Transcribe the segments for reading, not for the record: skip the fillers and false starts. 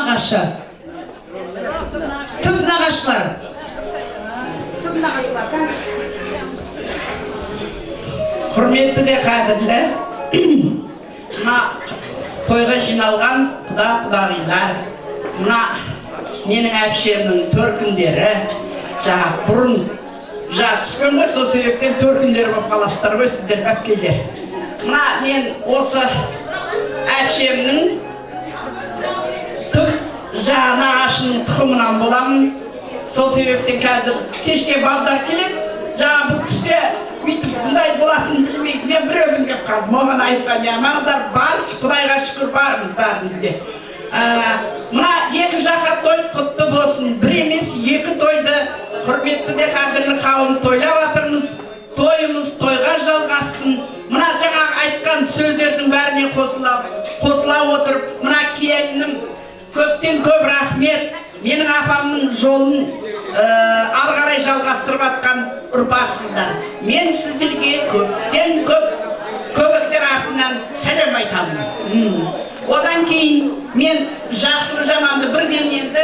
нағашы. Түп нағашылар. Құрметті де қадірлі, мына тойға жиналған құда-құдағилар, мына менің әпшемнің төркіндері, бұрын түскен ғой, сол себептен төркіндері болып қаласыздар ғой сіздер бәпкелер. Мына мен осы әпшемнің түп нағашының тұқымынан боламын. Сол себептен қазір кешке балдар келеді, бұл түсте бүйтіп бұндай болатын білмейді. Мен бір өзім кеп қалдым, оған айтқан мағдар бар, Құдайға шүкір бармыз бәрімізге. Мына екі жаққа той құтты болсын, бір емес екі тойды құрметті де қадірлі қауым тойлап жатырмыз. Тойымыз тойға жалғассын. Мына жаңағы айтқан сөздердің бәріне қосыла отырып, мына келінім көптен көп рахмет. Менің апамның жолын ары қарай жалғастырып жатқан ұрпақсыздар. Мен сіздерге көптен көп көбіктер артынан сәлем айтамын. Одан кейін мен жақсылы жаманды бірден енді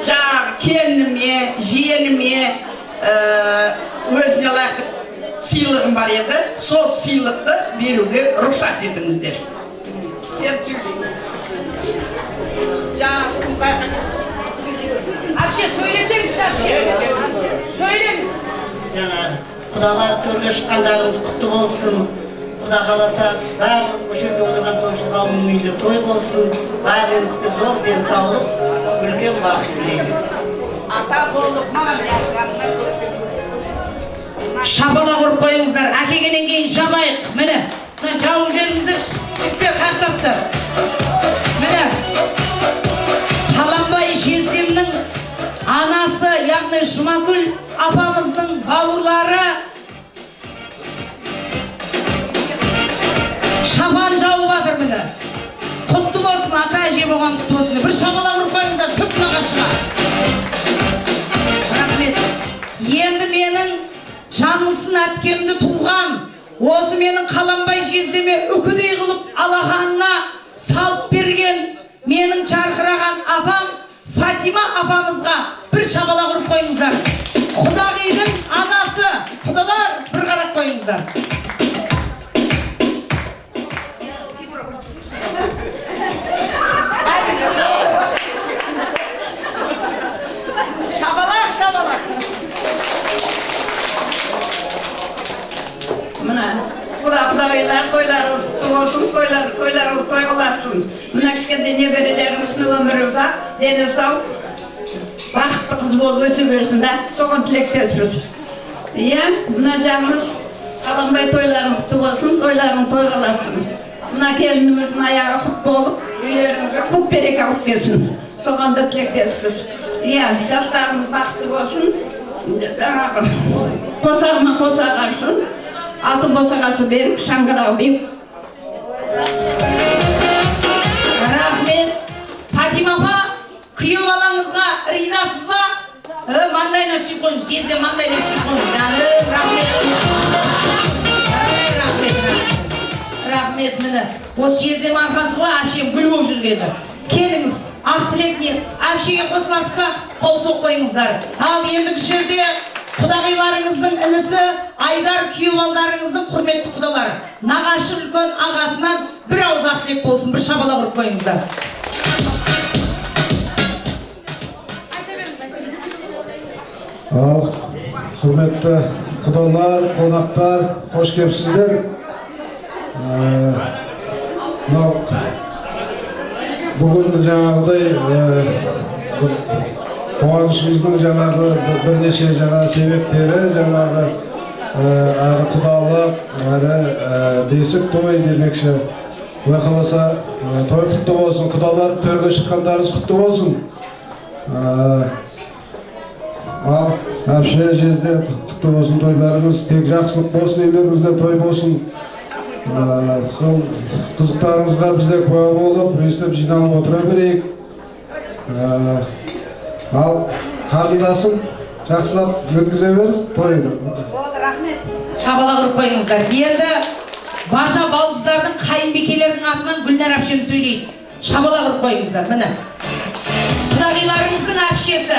жаңағы келініме, жиеніме өзіне лайықты сыйлығым бар еді. Сол сыйлықты беруге рұқсат етіңіздер. Сен сөйлейін. Әпше, сөйлесеңізші, әпше. Сөйлеңіз. Құдалар төрге шыққандарыңыз құтты болсын. Құда қаласа, барлық көшеде отырған тойшы қауымның үйінде той болсын. Бәріңізге зор денсаулық, үлкен бақыт тілеймін. Ата болып, шабала құрып қойыңыздар. Әкегеннен кейін жабайық. Міне, жауып жеріңіздер, жіктер қақтастыр. Міне, Қаламбай жездемнің анасы, яғни Жұмакүл апамыздың бауырлары шабан жауып жатыр міне. Құтты болсын, ата әже болған құтты болсын. Бір шабала құрып қойыңыздар, түп нағашыға. Рахмет. Енді менің жаңылсын әпкемді туған, осы менің Қаламбай жездеме үкідей қылып алақанына салып берген менің жарқыраған апам Фатима апамызға бір шабала құрып қойыңыздар. Құдағидың анасы, құдалар бір қарап қойыңыздар. Шабалақ, шабалақ. Мына құда-құдағилар тойларыңыз құтты болсын, тойларыңыз той қыласын. Мына кішкентай неберелеріңіздің өмірі ұзақ, дені сау, бақытты қыз болып өсе берсін да, соған тілектеспіз. Мына жағымыз Қаламбай тойларың құтты болсын, тойларың той қыласын. Мына келініміздің аяғы құт болып, үйлеріңізге құт береке алып келсін. Соған да тілектеспіз. Жастарымыз бақытты болсын, қосағыма қосақ арсын. Алтын босағасы беріп, шаңғырау бейіп. Рахмет. Фатима апа, күйеу балаңызға ризасыз ба? Маңдайына сүйіп қойыңыз, жезде маңдайына сүйіп қойыңыз. Рахмет, міне. Осы жездем арқасы ғой, әпшем гүл болып жүргені. Келіңіз, ақ тілек не? Әпшеге қосыласыз ба? Қол соқ қойыңыздар. Ал ендігі жерде құдағиларыңыздың інісі, Айдар күйеу балдарыңыздың құрметті құдалар. Нағашы үлкен ағасынан бір ауыз ақ тілек болсын, бір шабала құрып қойыңыздар. Ал, құрметті құдалар, қонақтар, қош келіпсіздер. Бүгін жаңағыдай қуанышымыздың жаңағы бірнеше жаңа себептері, жаңағы әрі құдалық, әрі бесік той демекші. Өй қаласа той құтты болсын, құдалар төрге шыққандарыңыз құтты болсын. Ал әпше жезде құтты болсын тойларыңыз, тек жақсылық болсын, үйлеріңізде той болсын. Сол қызықтарыңызға бізде куә болып, өстіп жиналып отыра берейік. Ал қарындасым жақсылап өткізе беріз, тойды. Рахмет. Шабала құрып қойыңыздар. Енді бажа балдыздардың қайынбекелердің атынан Гүлнар әпшем сөйлейді. Шабала құрып қойыңыздар, міне. Құдағиларыңыздың әпшесі.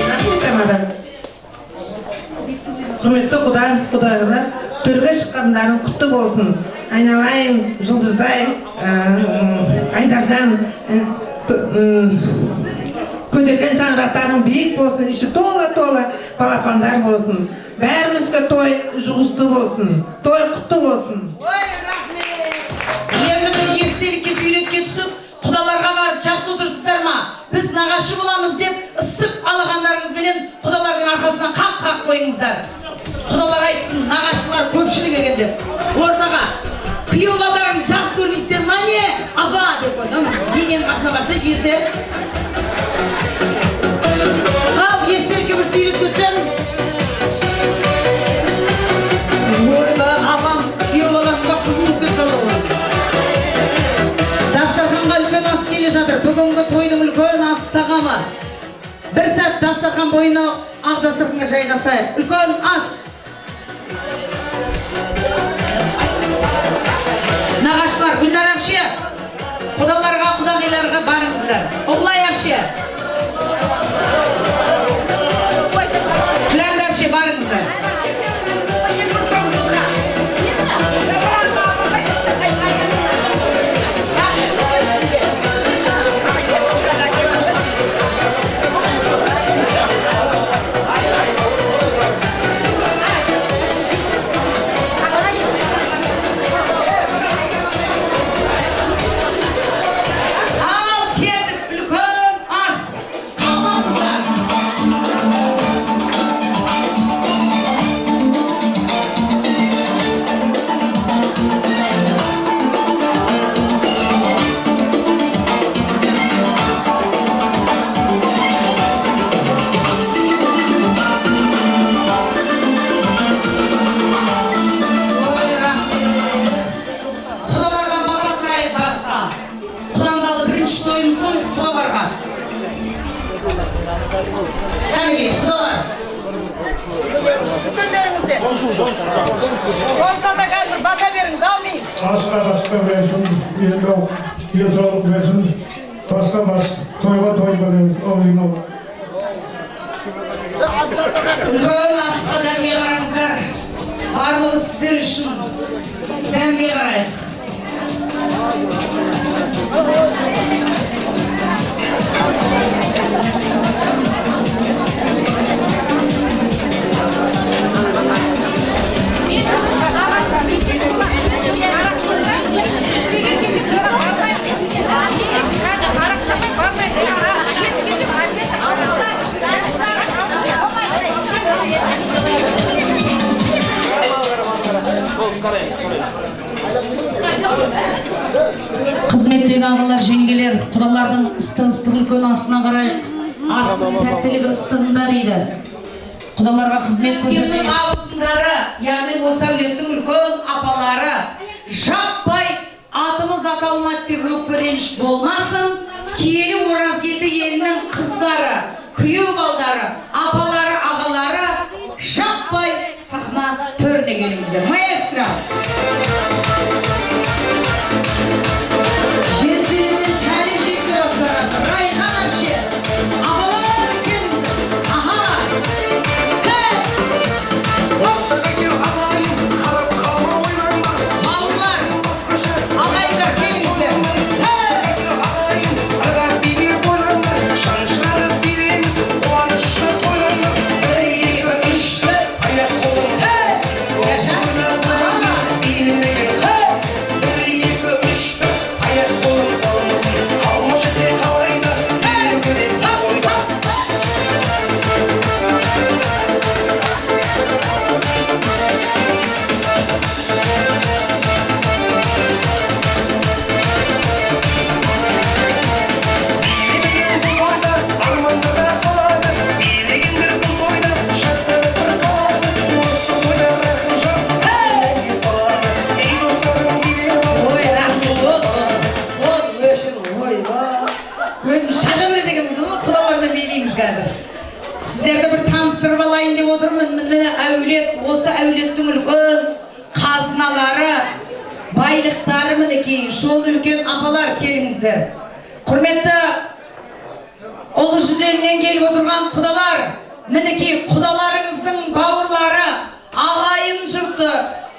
Рахмет Амада. Құрметті құдағилар, төрге шыққандарың құтты болсын. Айналайын, Жұлдызай, Айдаржан, көтерген шаңырақтарың биік болсын, іші тола-тола балапандар болсын. Бәрімізге той жұғысты болсын, той құтты болсын. Ой, рахмет. Енді бір естелікке сүйретке түсіп, құдаларға барып жақсы отырсыздар ма? Біз нағашы боламыз деп ыстық алағандарыңызбенен құдалардың арқасынан қақ қойыңыздар. Құдалар айтсын, нағашылар көпшілік екен деп. Ортаға күйеу балдарыңыз жақсы көрмейсіздер ма не? Аба деп қойдым. Енен қасына барса жездер. Ал естелікке бір сүйретке түсеміз. Ойба, апам күйеу баласына қызым өтіп салды ғой. Дастарханға үлкен ас келе жатыр. Бүгінгі тойдың үлкен ас тағамы. Бір сәт дастархан бойына ақ дастарханға жайғасайық. Үлкен ас. Нағашылар, Гүлдар әпше, құдаларға, құдағиларға барыңыздар. Оғлай әпше, Күләнді әпше барыңыздар. Konsalda kaldır, bata veriniz, almayın. Asla başka versin, yılcılık versin, başka toyga versin, olayın olur. Үлкен асқа дәмге қараңыздар. Барлығы сіздер үшін дәмге қарайық. Қызметтегі ағалар, жеңгелер, құдалардың ыстық үлкен асына қарайық. Астың тәттілігі ыстығында дейді. Құдаларға қызмет көрсететін абысындары, яғни осы әулеттің үлкен апалары жаппай атымыз аталмады деп өкпіреніш болмасын. Киелі Оразгелді елінің қыздары, күйеу балдары, апалары, ағалары жаппай сахна төріне келіңіздер. Маэстро! Жездерімен тәлім жексер асырады. Райхан әпше, ағалар келіңіздер. Аха! Бауырлар, ағайындар келіңіздер. Сіздерді бір таныстырып алайын деп отырмын. Міне әулет, осы әулеттің үлкен қазыналары, байлықтары мінекей. Шол үлкен апалар келіңіздер. Құрметті Олы жүзелінен келіп отырған құдалар, мінекей құдаларыңыздың бауырлары, ағайын жұрты,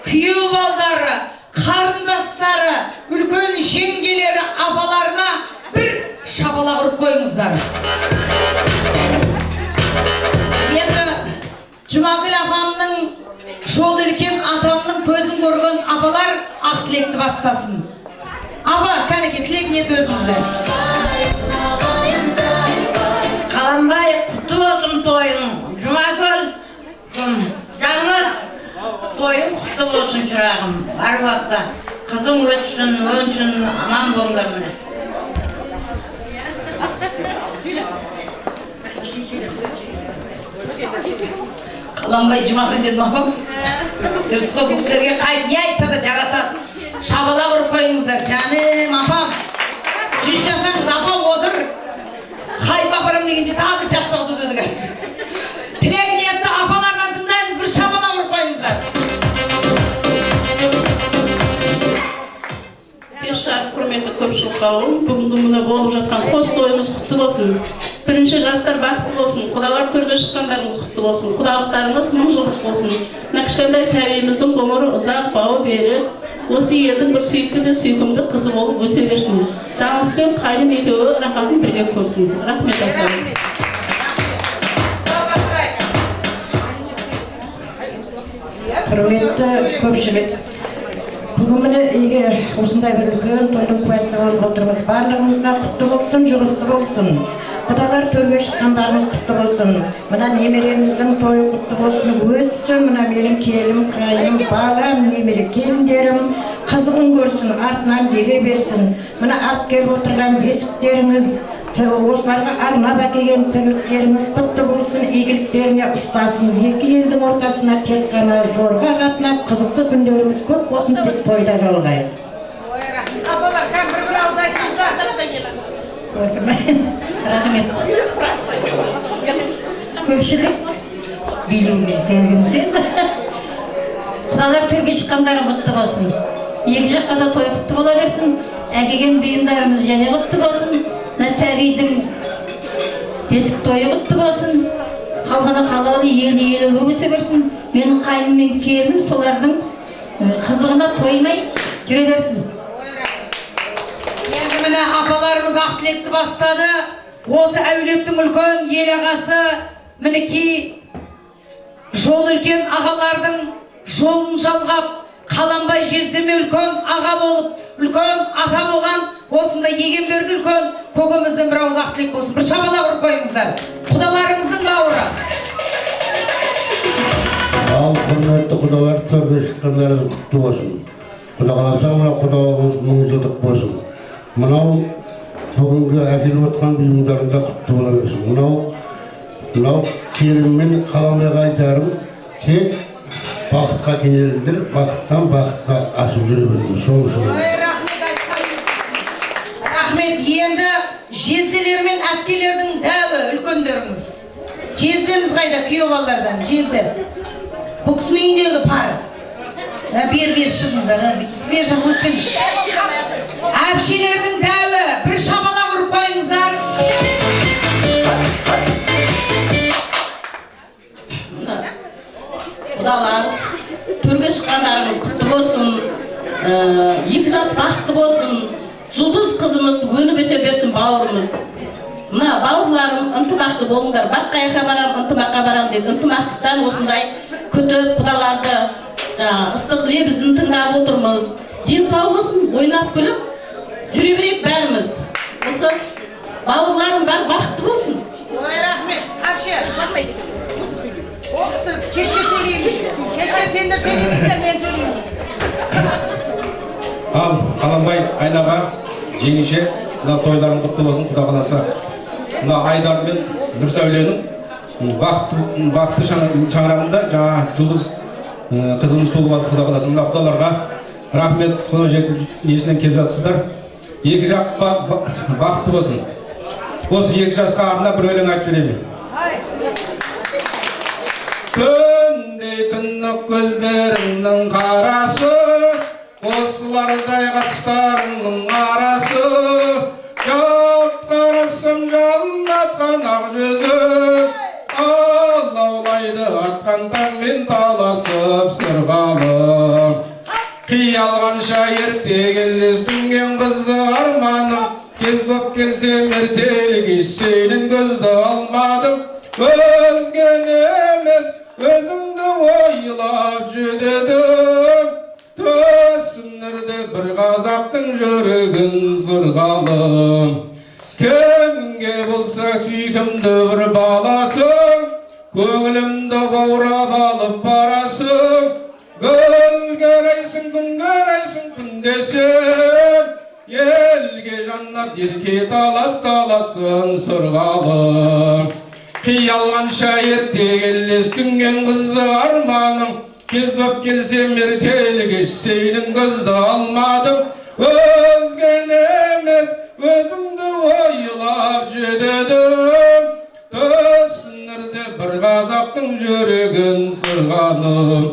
күйеу балдары, қарындастары, үлкен жеңгелері, апаларына бір шабала ұрып қойыңыздар. Енді Жұмагүл апамның, жол үлкен атамның көзін көрген апалар ақ тілекті бастасын. Апа, кәнеке, тілек ниет өзіңізді. Қаламбай, құтты болсын тойың. Жұмагүл, жаңыз, тойың құтты болсын шырағым. Бар уақытта қызың өтсін, өнсін, аман болыңдар міне. Қаламбай Жұмагүл дедім апам. Дұрыс қой, бұл кісілерге не айтса да жарасады. Шабала ұрып қойыңыздар. Жаным апам, жүз жасаңыз апам отыр. Хайып апарам дегенше тағы жақсы отыр деді қазір. Тілек ниетті апалардан тыңдаймыз, бір шабала ұрып қойыңыздар. Құрметті көпшілік қауым, бүгінгі мына болып жатқан қос тойымыз құтты болсын. Бірінші жастар бақытты болсын, құдалар төрге шыққандарыңыз құтты болсын, құдалықтарыңыз мың жылдық болсын. Мына кішкентай сәбиіміздің ғұмыры ұзақ, бауы бері, осы елдің бір сүйікті де сүйкімді қызы болып өсе берсін. Жаңылыс пен қайын екеуі рахатын бірге көрсін. Рахмет асам. Құрметті көпшілік, бүгін міне үйге осындай бір үлкен тойдың куәсі болып отырмыз. Барлығымызға құтты болсын, жұғысты болсын. Құдалар төрге шыққандарымыз құтты болсын. Мына немереміздің тойы құтты болсын, өссін. Мына менің келім, қайым, балам, немере келіндерім қызығын көрсін, артынан келе берсін. Мына алып келіп отырған бесіктеріңіз, осыларға арнап әкелген тірліктеріңіз құтты болсын, игіліктеріне ұстасын. Екі елдің ортасына тек қана жорға қатынап, қызықты күндеріміз көп болсын, тек тойда жолығайық. Апалар, кәм бір ауыз айтыңыздар. Рахмет. Көпшілік билеуге келгенде құдалар төрге шыққандары құтты болсын. Екі жаққа да той құтты бола берсін. Әкелген бұйымдарымыз және құтты болсын. Сәбидің бесік тойы құтты болсын. Қалғаны қалаулы елі өсе берсін. Менің қайным мен келінім солардың қызығына тоймай жүре берсін. Енді міне апаларымыз ақ тілекті бастады. Осы әулеттің үлкен ел ағасы, мінекей жол үлкен ағалардың жолын жалғап, Қаламбай жездеме үлкен аға болып, үлкен ата болған, осында еген берді үлкен көкемізден бір ауыз ақ тілек болсын. Бір шабала ұрып қойыңыздар. Құдаларыңыздың бауыры. Ал құрметті құдалар, төрге шыққандарыңыз құтты болсын. Құда қаласа мына құдаларыңыз мың жылдық болсын. Мынау бүгінгі әкеліп отқан бұйымдарында құтты бола берсін. Мынау келін мен Қаламбайға айтарым, тек бақытқа кенеліңдер, бақыттан бақытқа асып жүре беріңдер. Сол үшін. Рахмет. Енді жезделер мен әпкелердің дәуі үлкендеріңіз. Жездеміз қайда, күйеу балалардан, жезде. Бұл кісінің үйіндегі пары. Бер шығыңыздар, бер жақ өтсеңіз. Әпшелердің дәуі, бір шабала ұрып қойыңыздар. Құдалар, төрге шыққандарыңыз құтты болсын, екі жас бақытты болсын, жұлдыз қызымыз өніп өсе берсін бауырымыз. Мына бауырларым ынтымақты болыңдар, баққаяққа барам, ынтымаққа барам дейді. Ынтымақтықтан осындай күтіп құдаларды ыстық лебізін тыңдап отырмыз. Ден сау болсын, ойнап күліп жүре берейік бәріміз. Осы бауырларым бар бақытты болсын. Ой, рахмет. Әпше, сіз кешке сөйлейміз. Кешке сендер сөйлейміздер, мен сөйлеймін. Ал Қаламбай Айдаға жеңеше, мына тойларың құтты болсын, Құда қаласа. Мына Айдар мен Нұрсәуленің бақытты шаңырағында жаңа жұлдыз қызымыз туылып жатыр, Құда қаласа. Мына құдаларға рахмет, соны жетіп есінен келіп жатсыздар. Екі жақ бақытты болсын. Осы екі жасқа арнап бір өлең айтып беремін. Күндей түнік көздеріңнің қарасы, осылардай қастарыңның арасы, жалт қарасам жалындап атқан ақ жүзік алаулайды атқан таңмен таласып сырғалым қиялғанша ерте келес дүнген қызы арманым кез боп келсем ертелі кеш сенің көзді алмадым өзгені емес өзіңді ойлап жүдедім төсінірді бір қазақтың жүрегін сырғалым кімге болса сүйкімді бір баласың көңілімді баурап алып барасың гүлге қарайсың күнге қарайсың күндесем елге жаннат ерке талас таласын сырғалым қиялғанша ерте келес дүнген қызы арманым кез боп келсем ертелі кеш сенің көзді алмадым өзгені емес өзіңді ойлап жүдедім төсінірді бір қазақтың жүрегін сырғаным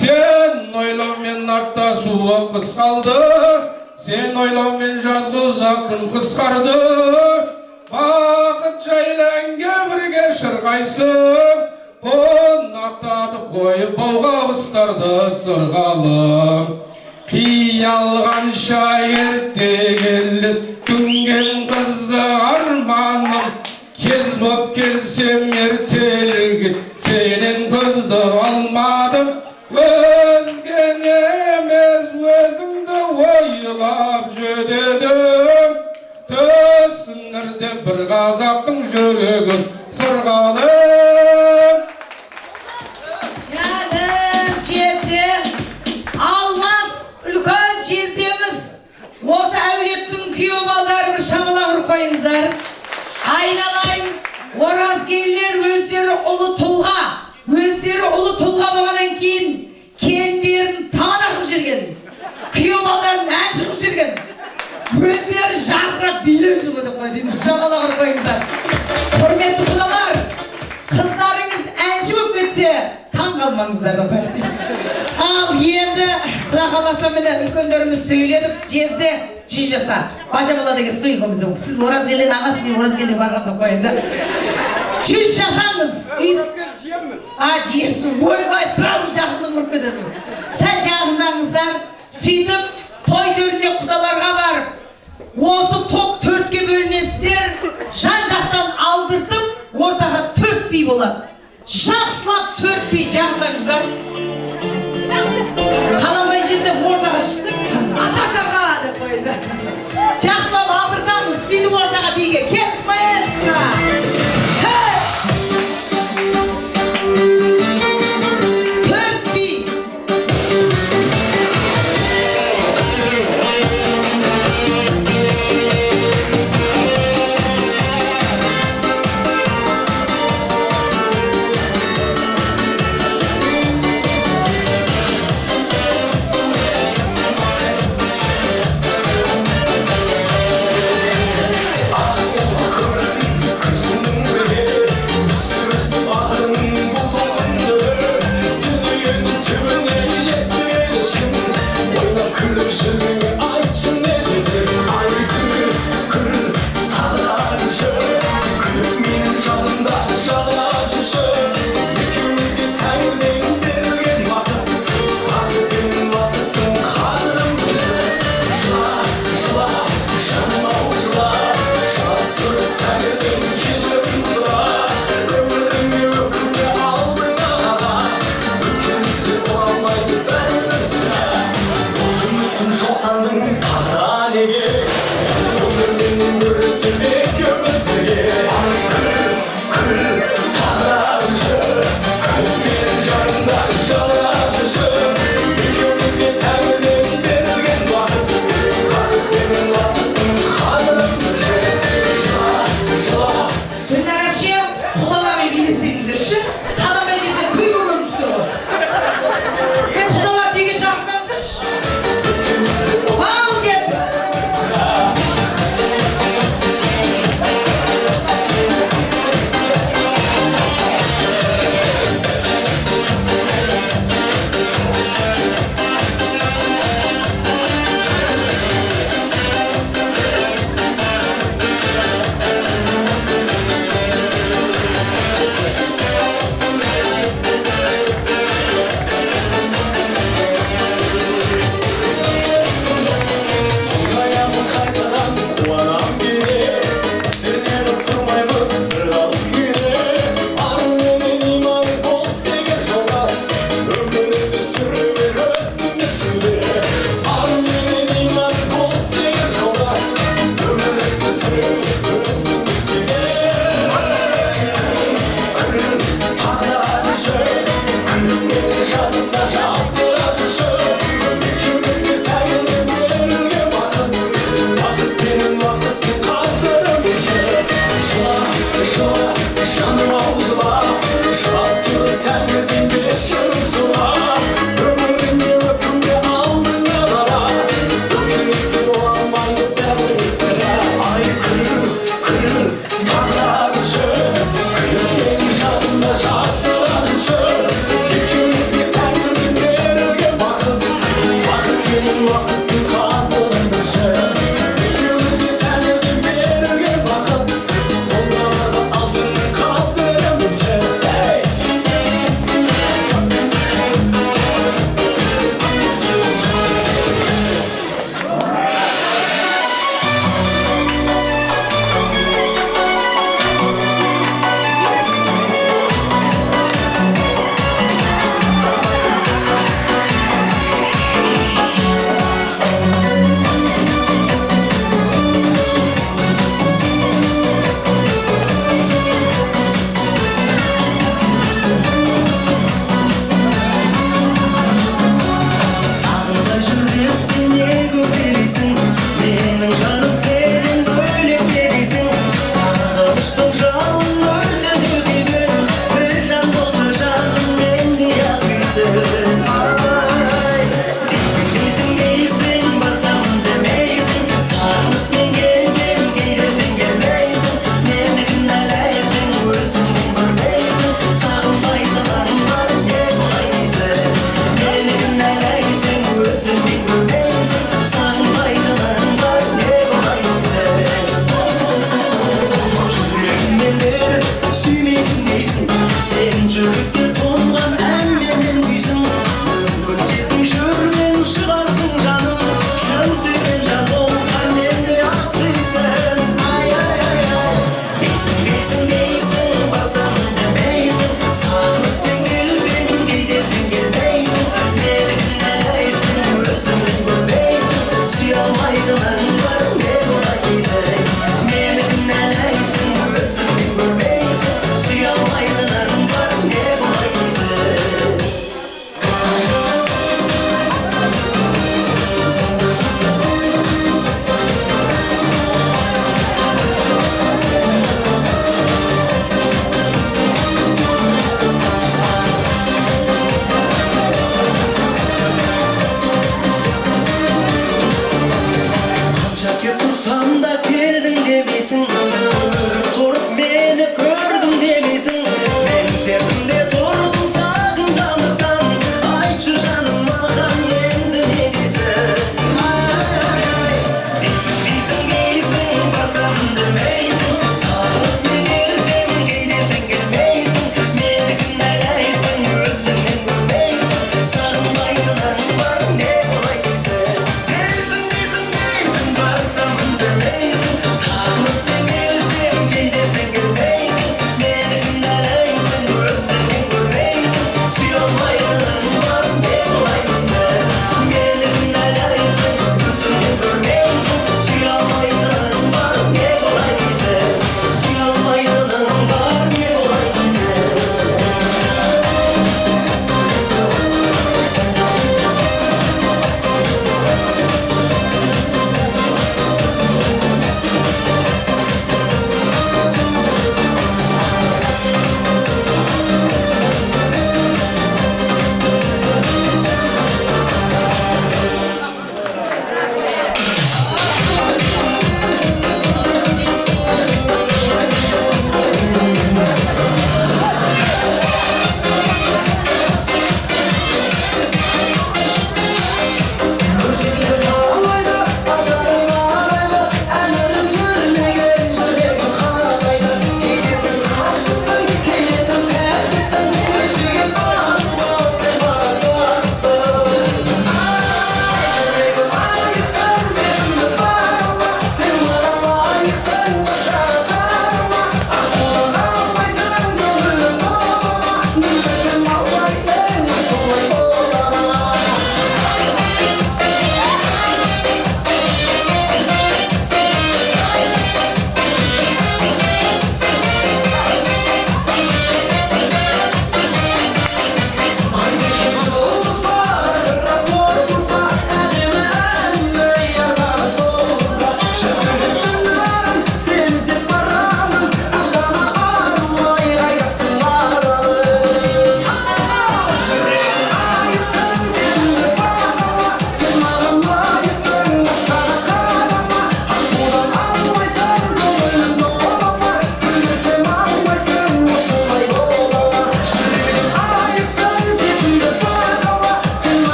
сен ойлаумен артта суы қыс қалды сен ойлаумен жазғы ұзақ күн қысқарды бақыт жайлы әнге бірге шырқайсың қонақтады қойып бауға құстарды сырғалым қиялғанша ерте келді күнген қызы арманым кез боп келсем ертелі сенен көзді алмадым өзгені емес өзіңді ойлап жүдедім төсінірді бір қазақтың жүрегін сырғалым Жаным жезде алмас үлкен жездеміз осы әулеттің күйеу балдары бір шамалақ ұрып қойыңыздар айналайын оразгелілер өздері ұлы тұлға болғаннан кейін келіндерін тамада қылып жүрген күйеу балдарын ән шығып жүрген өздері жарқырап билеп жүріп отыр ғой дейді шамалақ ұрып қойыңыздар құрметті құдалар қыздарыңыз әнші болып кетсе таң қалмаңыздар ал енді құда қаласа міне үлкендеріміз сөйледік жезде 100 жаса бажа бала деген студентіміз сіз оразгелден ағасы деп оразгелден барғанда қойында 100 жасаңыз жиесі ойбай сразу жақындық ұрып кетеді сәл жақындаңыздар сөйтіп той төріне құдаларға барып осы топ 4-ке бөлінесіздер жан жақтан алдыртып ортаға 4 би болады жақсылап 4 би жақындаңыздар қаланбай жесе ортаға шықсын атакаға деп қойды жақсылап алдыртамыз сөйтіп ортаға биге кеттік маэстро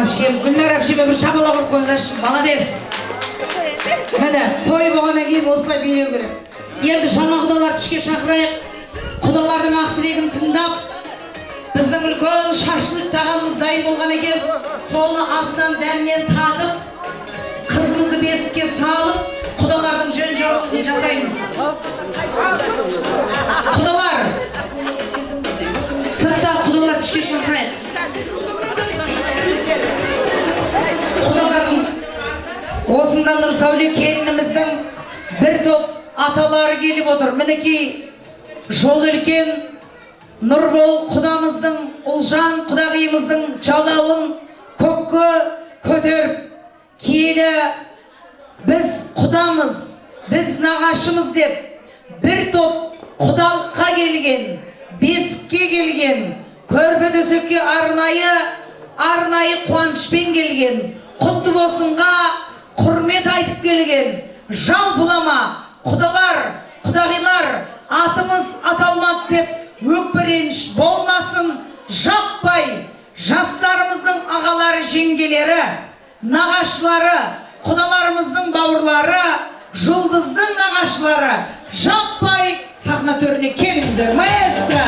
әпшем, Гүлнар әпшеме бір шапалақ ұрып қойыңдаршы, молодец. Міне, той болғаннан кейін осылай билеу керек. Енді жаңа құдаларды ішке шақырайық. Құдалардың ақ тілегін тыңдап, біздің үлкен шашлық тағамымыз дайын болған екен. Соны астан дәмнен татып, қызымызды бесікке салып, құдалардың жөн жорығын жасаймыз. Құдалар, сыртта құдаларды ішке шақырайық. Құдалардың осында Нұрсәуле келініміздің бір топ аталары келіп отыр. Мінекей жол үлкен Нұрбол құдамыздың, Ұлжан құдағиымыздың жалауын көкке көтеріп келі біз құдамыз, біз нағашымыз деп бір топ құдалыққа келген, бесікке келген, көрпе төсекке арнайы қуанышпен келген, құтты болсынға құрмет айтып келген, жалпылама құдалар, құдағилар, атымыз аталмады деп өкпіреніш болмасын, жаппай жастарымыздың ағалары, жеңгелері, нағашылары, құдаларымыздың бауырлары, жұлдыздың нағашылары, жаппай сахна төріне келіңіздер. Маэстро!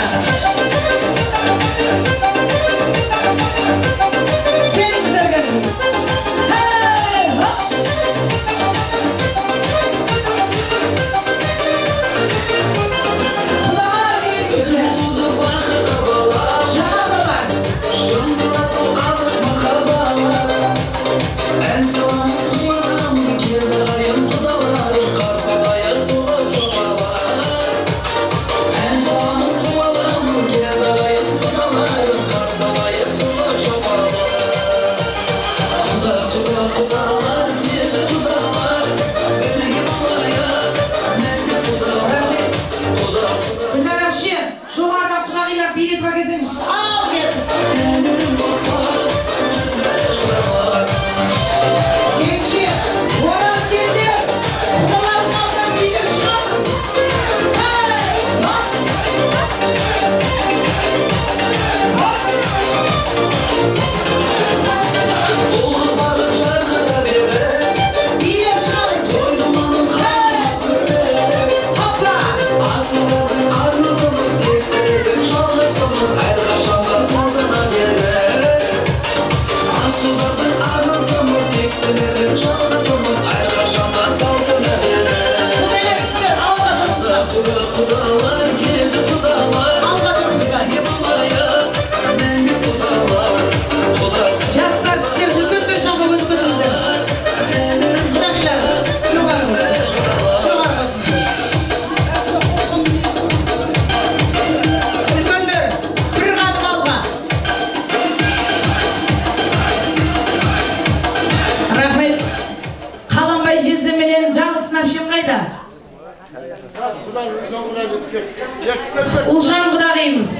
Ұлжан құдағиымыз.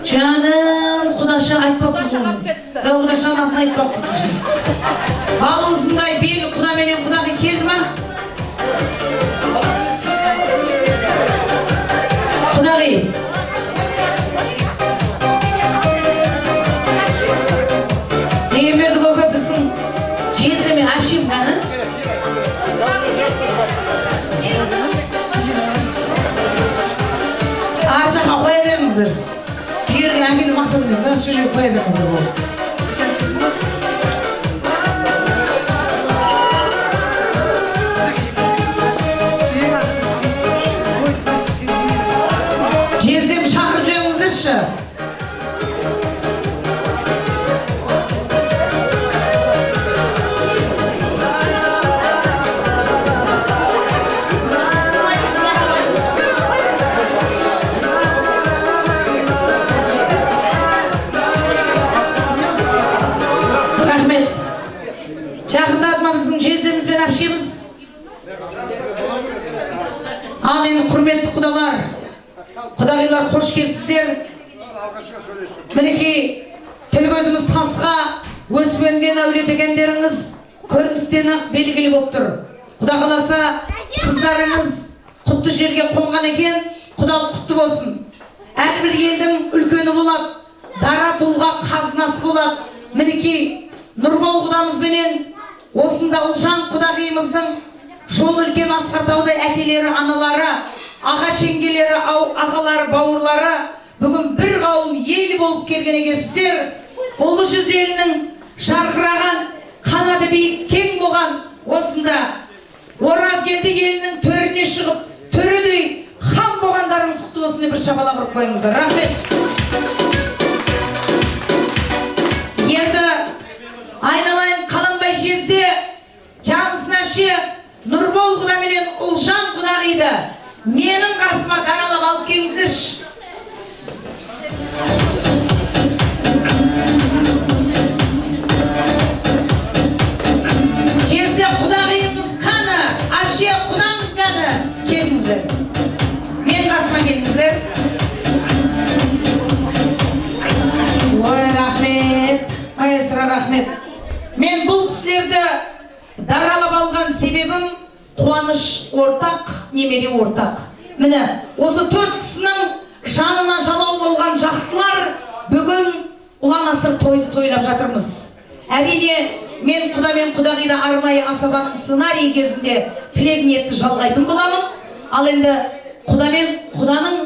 Жаным, құдаша айтпақ бұзым. Да құдашан атын айтпақ бұзым. Балыңызындай бел құдаменен құдағи келді ма? Құдағи. Егермерді көпі біздің жездеме әпшем ғаны? Аршаға қоя беріңіздер. Берге әмелі мақсат емес, сөже қоя беріңіздер бұл. Жездем шақырып жеңіздерші. Ал енді құрметті құдалар, құдағилар қош келсіздер. Мінекей тіл көзіміз тасқа өспенген әулет екендеріңіз көріністен ақ белгілі болып тұр. Құда қаласа қыздарыңыз құтты жерге қонған екен, құдалық құтты болсын. Әрбір елдің үлкені болады, дара тұлға қазынасы болады. мінекей Нұрбол құдамызбенен осында Ұлжан құдағиымыздың жол үлкен Асқартауда әкелері, аналары, аға шеңгелері, ағалары, бауырлары бүгін бір қауым ел болып келген екенсіздер. Ұлы жүз елінің жарқыраған, қанаты биік кең болған осында Оразкелді елінің төріне шығып, төредей хан болғандарымыз құтты болсын деп бір шапалақ ұрып қойыңыздар. Рахмет. Енді айналайын қаланбай жезде Жаңылсын әпше Нұрбол құда менен Ұлжан құдағиды менің қасыма даралап алып келіңіздерші. Жезде құдағиымыз қаны, әпше құдаңыз қаны, келіңіздер. Мен қасыма келіңіздер. Ой, рахмет, маэстро, рахмет. Мен бұл кісілерді даралап алған себебім қуаныш ортақ, немере ортақ. Міне, осы 4 кісінің жанына жалау болған жақсылар бүгін ұлан асыр тойды тойлап жатырмыз. Әрине, мен құда мен құдағида арнайы асабаның сценарий кезінде тілек ниетті жалғайтын боламын. Ал енді құда мен құданың